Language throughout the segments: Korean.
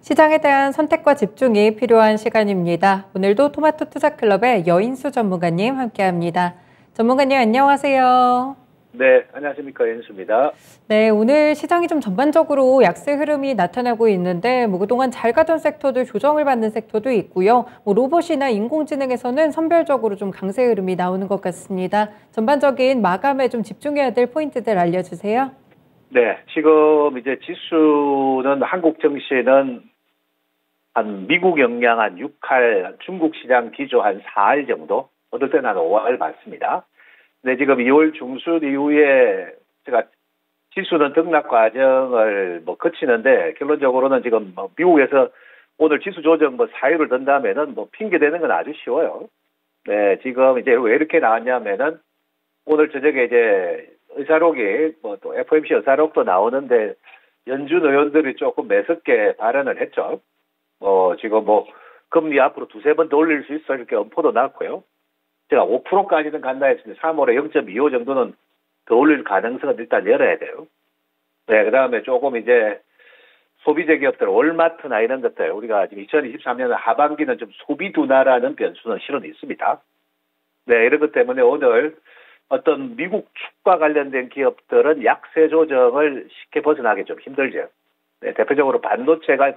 시장에 대한 선택과 집중이 필요한 시간입니다. 오늘도 토마토 투자클럽의 여인수 전문가님 함께합니다. 전문가님 안녕하세요. 네, 안녕하십니까. 연수입니다. 네, 오늘 시장이 좀 전반적으로 약세 흐름이 나타나고 있는데 그동안 잘 가던 섹터도 조정을 받는 섹터도 있고요. 로봇이나 인공지능에서는 선별적으로 좀 강세 흐름이 나오는 것 같습니다. 전반적인 마감에 좀 집중해야 될 포인트들 알려주세요. 네, 지금 이제 지수는 한국 증시는 한 미국 영향 한 6할, 중국 시장 기조 한 4할 정도, 어떨 때는 한 5할 받습니다. 근데 지금 2월 중순 이후에 제가 지수는 등락 과정을 거치는데 결론적으로는 지금 미국에서 오늘 지수 조정 4일을 든다면은 핑계 대는 건 아주 쉬워요. 네, 지금 이제 왜 이렇게 나왔냐면은 오늘 저녁에 이제 의사록이 또 FOMC 의사록도 나오는데 연준 의원들이 조금 매섭게 발언을 했죠. 지금 금리 앞으로 두세 번 더 올릴 수 있어 이렇게 엄포도 났고요. 제가 5%까지는 간다 했습니다. 3월에 0.25 정도는 더 올릴 가능성은 일단 열어야 돼요. 네, 그 다음에 조금 이제 소비재 기업들, 월마트나 이런 것들, 우리가 지금 2023년 하반기는 좀 소비 둔화라는 변수는 실은 있습니다. 네, 이런 것 때문에 오늘 어떤 미국 축과 관련된 기업들은 약세 조정을 쉽게 벗어나기 좀 힘들죠. 네, 대표적으로 반도체가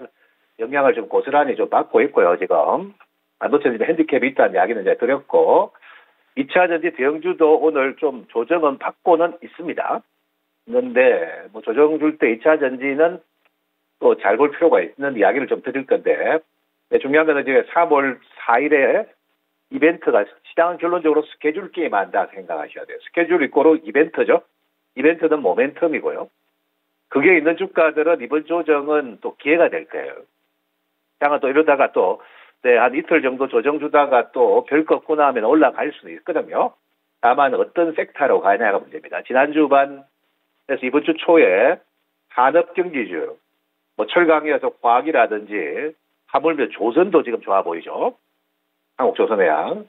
영향을 좀 고스란히 좀 받고 있고요, 지금. 반도체는 핸디캡이 있다는 이야기는 이제 드렸고, 2차 전지 대형주도 오늘 좀 조정은 받고는 있습니다. 그런데, 조정 줄 때 2차 전지는 또 잘 볼 필요가 있는 이야기를 좀 드릴 건데, 네, 중요한 거는 이제 3월 4일에 이벤트가, 시장은 결론적으로 스케줄 게임 한다 생각하셔야 돼요. 스케줄 이꼬로 이벤트죠. 이벤트는 모멘텀이고요. 그게 있는 주가들은 이번 조정은 또 기회가 될 거예요. 시장은 또 이러다가 또, 네, 한 이틀 정도 조정 주다가 또 별 꺾고 나면 올라갈 수는 있거든요. 다만 어떤 섹터로 가냐가 문제입니다. 지난주 반에서 이번 주 초에 산업경기주, 철강이어서 과학이라든지 하물며 조선도 지금 좋아 보이죠. 한국조선해양.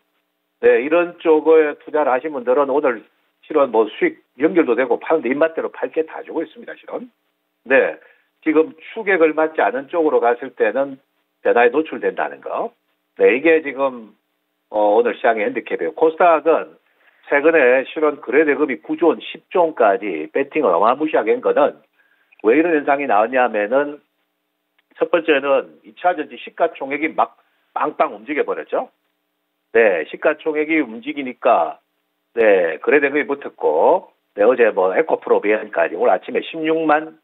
네, 이런 쪽에 투자를 하신 분들은 오늘 실은 수익 연결도 되고 파는데 입맛대로 팔 게 다 주고 있습니다, 실은. 네, 지금 추격을 맞지 않은 쪽으로 갔을 때는 변화에 노출된다는 거. 네, 이게 지금 오늘 시장의 핸디캡이에요. 코스닥은 최근에 실은 거래 대금이 9조 원, 10조 원까지 배팅을 어마무시하게 한 거는 왜 이런 현상이 나왔냐면은 첫 번째는 2차 전지 시가총액이 막 빵빵 움직여 버렸죠. 네, 시가총액이 움직이니까 네, 거래 대금이 붙었고 네, 어제 에코프로 비행까지 오늘 아침에 16만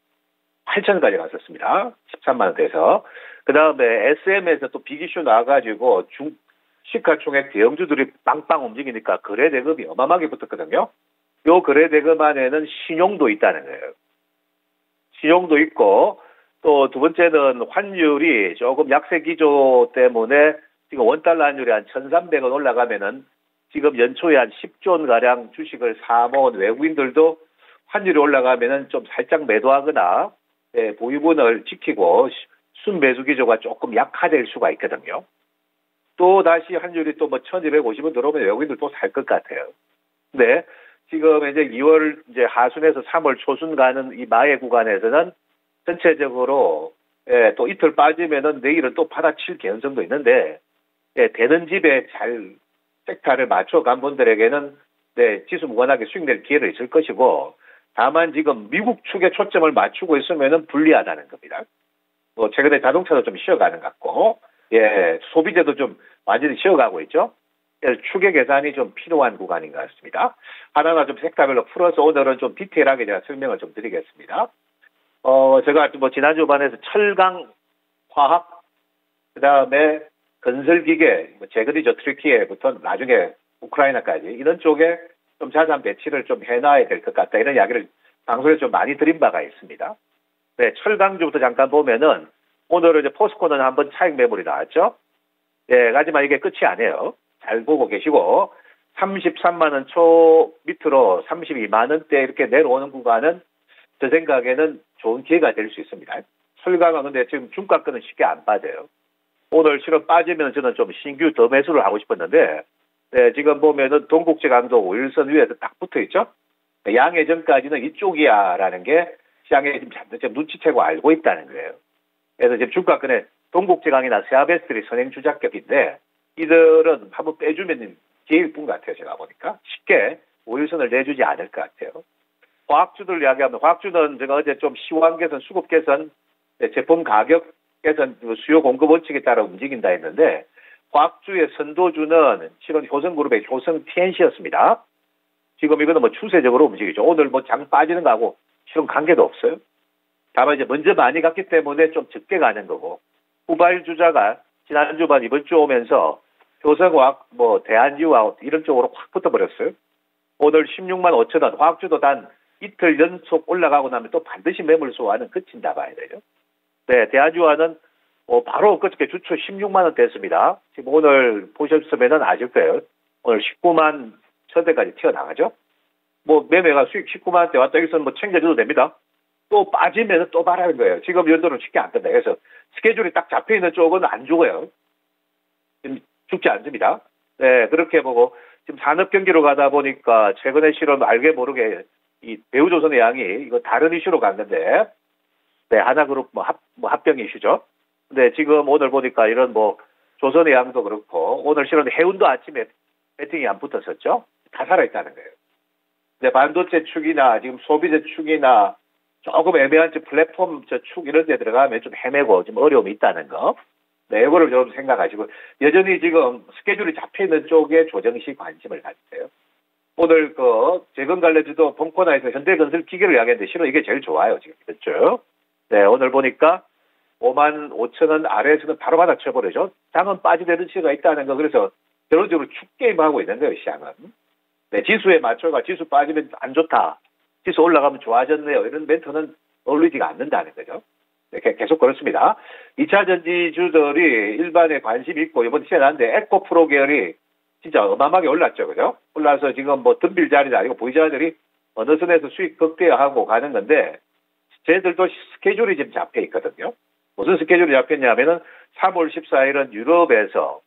8천까지 갔었습니다. 13만 원대에서. 그 다음에 SM에서 또 비기슈 나와가지고 시가총액 대형주들이 빵빵 움직이니까 거래 대금이 어마어마하게 붙었거든요. 요 거래 대금 안에는 신용도 있다는 거예요. 신용도 있고 또 두 번째는 환율이 조금 약세 기조 때문에 지금 원달러 환율이 한 1,300원 올라가면은 지금 연초에 한 10조 원 가량 주식을 사모은 외국인들도 환율이 올라가면은 좀 살짝 매도하거나 네, 보유분을 지키고 순매수 기조가 조금 약화될 수가 있거든요. 또 다시 환율이 또 1,250원 들어오면 외국인들 또 살 것 같아요. 근데 지금 이제 2월 이제 하순에서 3월 초순 가는 이 마의 구간에서는 전체적으로 또 이틀 빠지면은 내일은 또 받아칠 개연성도 있는데 되는 집에 잘 섹터를 맞춰간 분들에게는 네, 지수 무관하게 수익 낼 기회도 있을 것이고 다만 지금 미국 축에 초점을 맞추고 있으면은 불리하다는 겁니다. 최근에 자동차도 좀 쉬어가는 것 같고 예, 소비재도 좀 완전히 쉬어가고 있죠. 추계 계산이 좀 필요한 구간인 것 같습니다. 하나하나 좀 섹터별로 풀어서 오늘은 좀 디테일하게 제가 설명을 좀 드리겠습니다. 제가 지난주 반에서 철강, 화학, 그 다음에 건설기계, 제거리죠, 트리키에부터 나중에 우크라이나까지 이런 쪽에 좀 자산 배치를 좀 해놔야 될 것 같다. 이런 이야기를 방송에서 좀 많이 드린 바가 있습니다. 네, 철강주부터 잠깐 보면은 오늘은 이제 포스코는 한번 차익 매물이 나왔죠. 예, 하지만 이게 끝이 아니에요. 잘 보고 계시고 33만 원 초 밑으로 32만 원대 이렇게 내려오는 구간은 제 생각에는 좋은 기회가 될 수 있습니다. 철강은 근데 지금 중가권은 쉽게 안 빠져요. 오늘 실은 빠지면 저는 좀 신규 더 매수를 하고 싶었는데 네, 지금 보면은 동국제 강도 5일선 위에서 딱 붙어 있죠. 양해전까지는 이쪽이야라는 게 시장에 지금 눈치채고 알고 있다는 거예요. 그래서 지금 주가권에 동국제강이나 세아베스트리 선행 주작격인데 이들은 한번 빼주면 제일 분 같아요. 제가 보니까 쉽게 우일선을 내주지 않을 것 같아요. 화학주들 이야기하면 화학주는 제가 어제 좀 시황 개선, 수급 개선, 제품 가격 개선, 수요 공급 원칙에 따라 움직인다 했는데 화학주의 선도주는 실은 효성그룹의 효성 TNC였습니다. 지금 이거는 뭐 추세적으로 움직이죠. 오늘 뭐 장 빠지는 거하고 실은 관계도 없어요. 다만 이제 먼저 많이 갔기 때문에 좀 적게 가는 거고 후발주자가 지난주 반 이번 주 오면서 효성화학, 뭐 대한유화학 이런 쪽으로 확 붙어버렸어요. 오늘 16만 5천 원, 화학주도 단 이틀 연속 올라가고 나면 또 반드시 매물 소화는 그친다 봐야 되죠. 네, 대한유화는 바로 그저께 주초 16만 원 됐습니다. 지금 오늘 보셨으면 아실 거예요. 오늘 19만 1,000대까지 튀어나가죠. 뭐 매매가 수익 19만 원대 왔다 여기서는 뭐 챙겨줘도 됩니다. 또 빠지면 또 말하는 거예요. 지금 연도는 쉽게 안 된다. 그래서 스케줄이 딱 잡혀있는 쪽은 안 죽어요. 지금 죽지 않습니다. 네, 그렇게 보고 지금 산업 경기로 가다 보니까 최근에 실은 알게 모르게 이 배우조선의 양이 이거 다른 이슈로 갔는데 네, 하나그룹 합병 이슈죠. 근데 지금 오늘 보니까 이런 뭐 조선의 양도 그렇고 오늘 실은 해운도 아침에 배팅이 안 붙었었죠. 다 살아있다는 거예요. 근데 반도체 축이나 지금 소비재 축이나 조금 애매한 플랫폼 축 이런 데 들어가면 좀 헤매고 좀 어려움이 있다는 거. 네, 이거를 좀 생각하시고 여전히 지금 스케줄이 잡혀있는 쪽에 조정시 관심을 가지세요. 오늘 재건 관련주도 벙커나에서 현대건설 기계를 이야기했는데 실은 이게 제일 좋아요. 지금 그렇죠? 네, 오늘 보니까 5만 5천 원 아래에서는 바로 받아쳐버리죠. 장은 빠지되는 시가 있다는 거. 그래서 결론적으로 축 게임하고 있는 거예요, 시장은. 네, 지수에 맞춰가 지수 빠지면 안 좋다. 지수 올라가면 좋아졌네요. 이런 멘트는 어울리지가 않는다는 거죠. 네, 계속 그렇습니다. 2차 전지주들이 일반에 관심이 있고 이번 시즌한데 에코프로 계열이 진짜 어마어마하게 올랐죠. 그죠? 올라서 지금 뭐 덤빌 자리도 아니고 보유자들이 어느 선에서 수익 극대화하고 가는 건데 쟤들도 스케줄이 지금 잡혀 있거든요. 무슨 스케줄이 잡혔냐면은 3월 14일은 유럽에서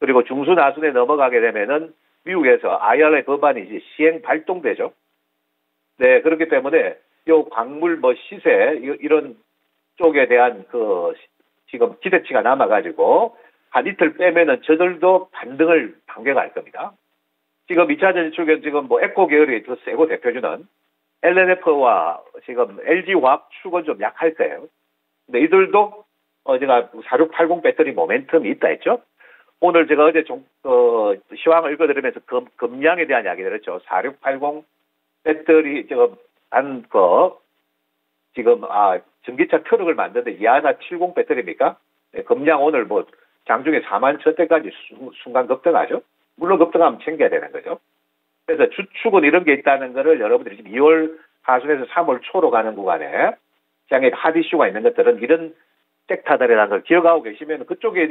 그리고 중순하순에 넘어가게 되면은 미국에서 IRA 법안이 이제 시행 발동되죠. 네, 그렇기 때문에 요 광물 시세 이런 쪽에 대한 지금 기대치가 남아가지고 한 이틀 빼면은 저들도 반등을 반겨갈 겁니다. 지금 2차 전지 쪽에 지금 에코 계열이 더 세고 대표주는 LNF와 지금 LG화학 축은 좀 약할 거예요. 근데 이들도 제가 4680 배터리 모멘텀이 있다 했죠. 오늘 제가 어제 시황을 읽어드리면서 금량에 대한 이야기를 했죠. 4680 배터리 지금 전기차 트럭을 만드는데 이하나 70 배터리입니까? 네, 금량 오늘 장중에 4만 1,000대까지 순간 급등하죠. 물론 급등하면 챙겨야 되는 거죠. 그래서 주축은 이런 게 있다는 거를 여러분들이 지금 2월 하순에서 3월 초로 가는 구간에 시장에 핫 이슈가 있는 것들은 이런 섹터들이라는 걸 기억하고 계시면 그쪽에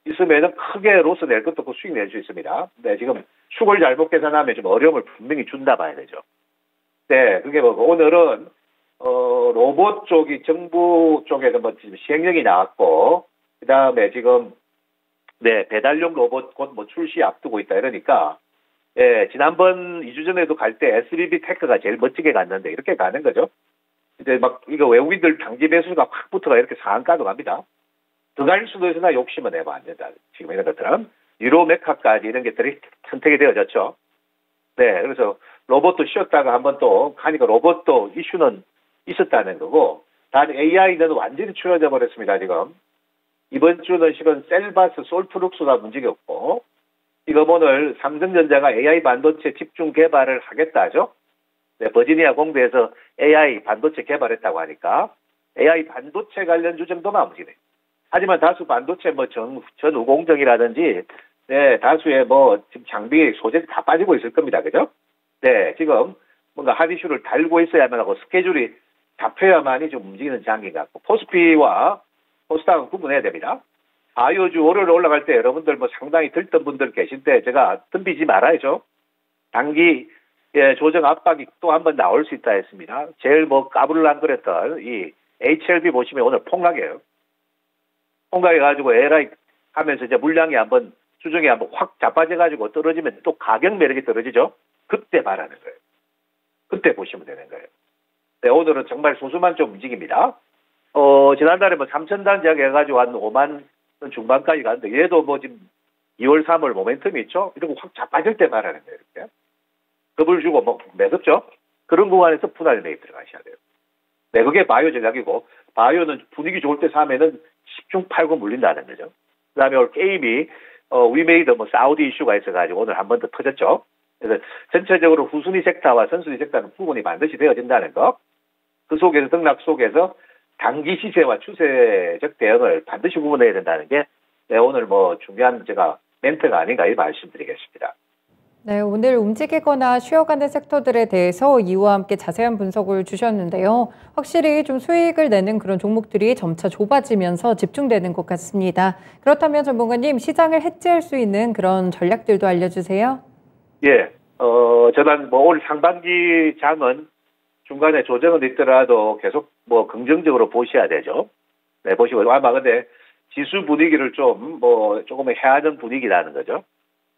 있으면 크게 로스 낼 것도 없고 수익 낼 수 있습니다. 네, 지금 축을 잘못 계산하면 좀 어려움을 분명히 준다 봐야 되죠. 네, 그게 오늘은 로봇 쪽이 정부 쪽에서 지금 시행령이 나왔고 그다음에 지금 네, 배달용 로봇 곧 출시 앞두고 있다 이러니까 예, 지난번 2주 전에도 갈 때 SBB 테크가 제일 멋지게 갔는데 이렇게 가는 거죠. 이제 이거 외국인들 당지 배수가 확 붙어가 이렇게 상한가도 갑니다. 더 갈 수도 있으나 욕심은 내면 안 된다. 지금 이런 것들은 유로 메카까지 이런 것들이 선택이 되어졌죠. 네, 그래서 로봇도 쉬었다가 한번 또 하니까 로봇도 이슈는 있었다는 거고 단 AI는 완전히 추려져 버렸습니다. 지금 이번 주는 실은 셀바스, 솔트룩스가 문제가 없고 지금 오늘 삼성전자가 AI 반도체 집중 개발을 하겠다죠. 네, 버지니아 공대에서 AI 반도체 개발했다고 하니까 AI 반도체 관련 주정도만 움직이네. 하지만 다수 반도체 전후공정이라든지 네, 다수의 지금 장비 소재 다 빠지고 있을 겁니다. 그죠? 네, 지금 뭔가 핫 이슈를 달고 있어야만 하고 스케줄이 잡혀야만이 좀 움직이는 장기 같고 포스피와 코스닥은 구분해야 됩니다. 바이오주 월요일 올라갈 때 여러분들 상당히 들던 분들 계실 때 제가 덤비지 말아야죠. 단기 조정 압박이 또 한번 나올 수 있다 했습니다. 제일 까불랑거렸던 이 HLB 보시면 오늘 폭락이에요. 폭락해가지고 LI 하면서 이제 물량이 주중에 한번 확 자빠져가지고 떨어지면 또 가격 매력이 떨어지죠. 그때 말하는 거예요. 그때 보시면 되는 거예요. 네, 오늘은 정말 소수만 좀 움직입니다. 지난달에 뭐 3,000단지하게 해가지고 한 5만 중반까지 갔는데 얘도 뭐 지금 2월, 3월 모멘텀이 있죠. 이러고 확 자빠질 때 말하는 거예요. 이렇게. 겁을 주고 뭐 매섭죠. 그런 구간에서 분할 매입 들어가셔야 돼요. 네, 그게 바이오 전략이고 바이오는 분위기 좋을 때 사면은 10중 8구 물린다는 거죠. 그다음에 오늘 게임이 위메이드 뭐 사우디 이슈가 있어가지고 오늘 한 번 더 터졌죠. 그래서 전체적으로 후순위 섹터와 선순위 섹터는 구분이 반드시 되어진다는 거. 그 속에서 등락 속에서 단기 시세와 추세적 대응을 반드시 구분해야 된다는 게 오늘 뭐 중요한 제가 멘트가 아닌가 이 말씀드리겠습니다. 네, 오늘 움직이거나 쉬어가는 섹터들에 대해서 이와 함께 자세한 분석을 주셨는데요. 확실히 좀 수익을 내는 그런 종목들이 점차 좁아지면서 집중되는 것 같습니다. 그렇다면 전문가님, 시장을 해지할 수 있는 그런 전략들도 알려주세요. 예, 저는 뭐 올 상반기 장은 중간에 조정은 있더라도 계속 뭐 긍정적으로 보셔야 되죠. 네, 보시고 아마 근데 지수 분위기를 조금 해하는 분위기라는 거죠.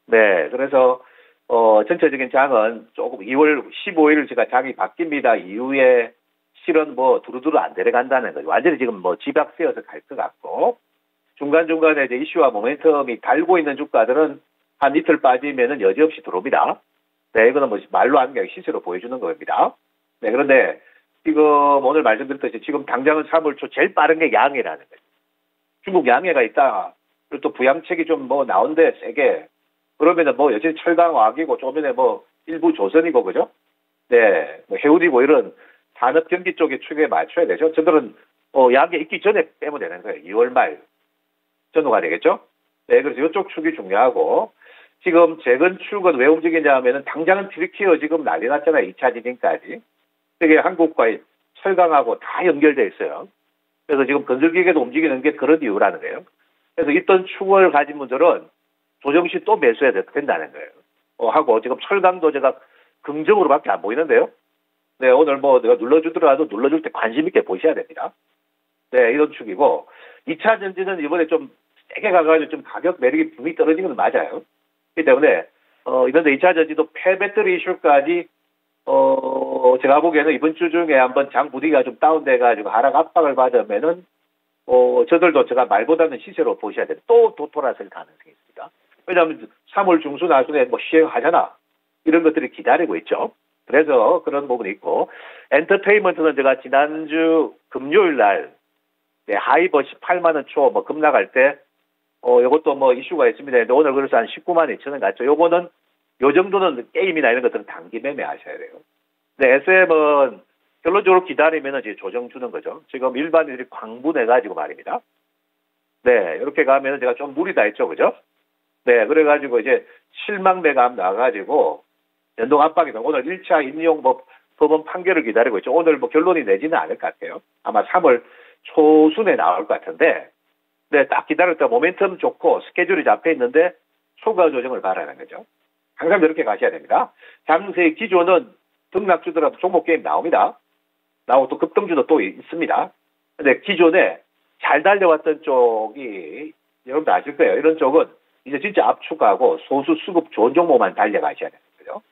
네, 그래서 전체적인 장은 조금 2월 15일 제가 장이 바뀝니다 이후에 실은 뭐 두루두루 안 내려간다는 거죠. 완전히 지금 뭐 지박 세워서 갈 것 같고 중간중간에 이제 이슈와 모멘텀이 달고 있는 주가들은 한 이틀 빠지면은 여지없이 들어옵니다. 네, 이거는 뭐 말로 하는 게 아니라 시세로 보여주는 겁니다. 네, 그런데 지금 오늘 말씀드렸듯이 지금 당장은 3월 초 제일 빠른 게 양해라는 거예요. 중국 양해가 있다. 그리고 또 부양책이 좀 뭐 나온데 세게. 그러면은 뭐 여전히 철강화학이고 좀 전에 뭐 일부 조선이고 그죠? 네, 뭐 해운이고 이런 산업 경기 쪽의 축에 맞춰야 되죠. 저들은 양해 있기 전에 빼면 되는 거예요. 2월 말 전후가 되겠죠? 네, 그래서 이쪽 축이 중요하고 지금 최근 축은 왜 움직이냐 하면은 당장은 트리키어 지금 난리 났잖아요. 2차 지진까지. 되게 한국과의 철강하고 다 연결돼 있어요. 그래서 지금 건설기계도 움직이는 게 그런 이유라는 거예요. 그래서 있던 축을 가진 분들은 조정시 또 매수해야 된다는 거예요. 하고 지금 철강도 제가 긍정으로밖에 안 보이는데요. 네, 오늘 뭐 내가 눌러주더라도 눌러줄 때 관심 있게 보셔야 됩니다. 네, 이런 축이고 2차 전지는 이번에 좀 세게 가가지고 좀 가격 매력이 분명히 떨어진 건 맞아요. 그렇기 때문에 이런데 2차 전지도 폐배터리 이슈까지 제가 보기에는 이번 주 중에 한번 장 분위기가 좀 다운돼가지고 하락 압박을 받으면은 저들도 제가 말보다는 시세로 보셔야 돼요. 또 돌아설 가능성이 있습니다. 왜냐하면 3월 중순 하순에 뭐 시행하잖아. 이런 것들이 기다리고 있죠. 그래서 그런 부분이 있고 엔터테인먼트는 제가 지난주 금요일 날 하이버 18만 원 초 뭐 급락할 때 이것도 뭐 이슈가 있습니다. 오늘 그래서 한 19만 2천 원 갔죠. 요거는 요 정도는 게임이나 이런 것들은 단기 매매하셔야 돼요. 근데 SM은 결론적으로 기다리면 이제 조정 주는 거죠. 지금 일반인들이 광분해가지고 말입니다. 네, 이렇게 가면 제가 좀 무리다 했죠, 그죠? 네, 그래가지고 이제 실망매감 나가지고 연동 압박이다. 오늘 1차 인용 법원 판결을 기다리고 있죠. 오늘 뭐 결론이 내지는 않을 것 같아요. 아마 3월 초순에 나올 것 같은데, 네, 딱 기다렸다 모멘텀 좋고 스케줄이 잡혀 있는데 초과 조정을 바라는 거죠. 항상 이렇게 가셔야 됩니다. 장세의 기조는 등락주더라도 종목 게임 나옵니다. 나오고 또 급등주도 또 있습니다. 근데 기존에 잘 달려왔던 쪽이 여러분들 아실 거예요. 이런 쪽은 이제 진짜 압축하고 소수 수급 좋은 종목만 달려가셔야 되는 거죠.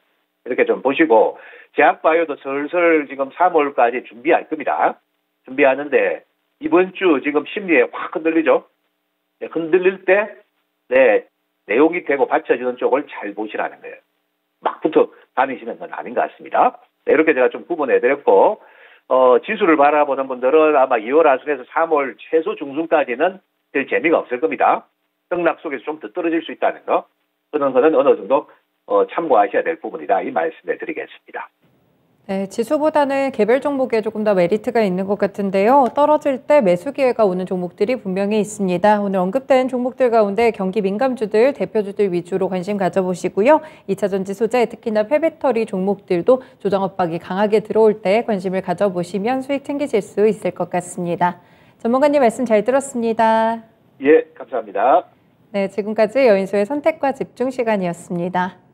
이렇게 좀 보시고 제약바이오도 슬슬 지금 3월까지 준비할 겁니다. 준비하는데 이번 주 지금 심리에 확 흔들리죠. 네, 흔들릴 때 내용이 되고 받쳐지는 쪽을 잘 보시라는 거예요. 막부터 다니시는 건 아닌 것 같습니다. 네, 이렇게 제가 좀 구분해드렸고 지수를 바라보는 분들은 아마 2월 하순에서 3월 최소 중순까지는 별 재미가 없을 겁니다. 등락 속에서 좀 더 떨어질 수 있다는 거. 그런 거는 어느 정도 참고하셔야 될 부분이다. 이 말씀을 드리겠습니다. 네, 지수보다는 개별 종목에 조금 더 메리트가 있는 것 같은데요. 떨어질 때 매수 기회가 오는 종목들이 분명히 있습니다. 오늘 언급된 종목들 가운데 경기 민감주들, 대표주들 위주로 관심 가져보시고요. 2차전지 소재, 특히나 폐배터리 종목들도 조정 압박이 강하게 들어올 때 관심을 가져보시면 수익 챙기실 수 있을 것 같습니다. 전문가님 말씀 잘 들었습니다. 예, 감사합니다. 네, 지금까지 여인수의 선택과 집중 시간이었습니다.